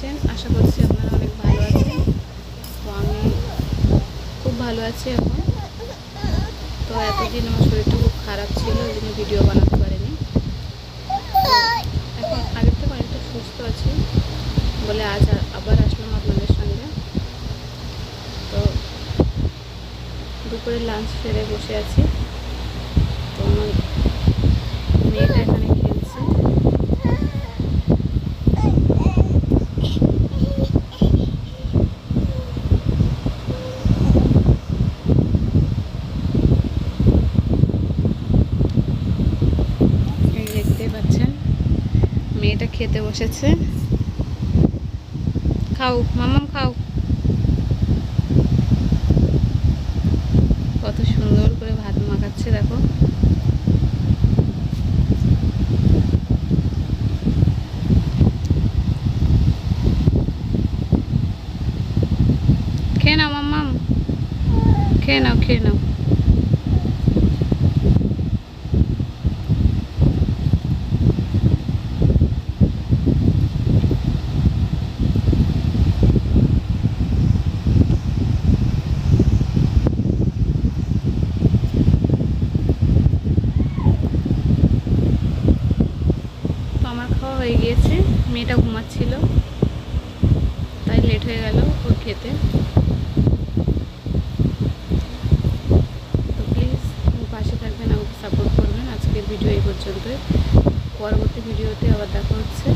আছেন? আশা করছি আপনারা অনেক ভালো আছেন। তো আমি খুব ভালো আছি এখন। তো এতদিন আমার শরীরটা খুব খারাপ ছিল, ওই জন্য ভিডিও বানাতে পারিনি। তো এখন আগের থেকে অনেকটা সুস্থ আছি বলে আজ আবার আসলাম আপনাদের সঙ্গে। তো দুপুরে লাঞ্চ সেরে বসে আছি। তো আমার মেয়েটা এখানে খেলছে। দেখতে পাচ্ছেন মেয়েটা খেতে বসেছে। খাও মামাম খাও। কত সুন্দর করে ভাত মাখাচ্ছে দেখো। খেয়ে নাও মাম্মাম, খেয়ে নাও খেয়ে নাও। তো আমার খাওয়া হয়ে গিয়েছে, মেয়েটা ঘুমাচ্ছিল তাই লেট হয়ে গেল ওর খেতে। তো প্লিজ ওর পাশে থাকবেন, আমাকে সাপোর্ট করবেন। আজকের ভিডিও এই পর্যন্তই, পরবর্তী ভিডিওতে আবার দেখা হচ্ছে।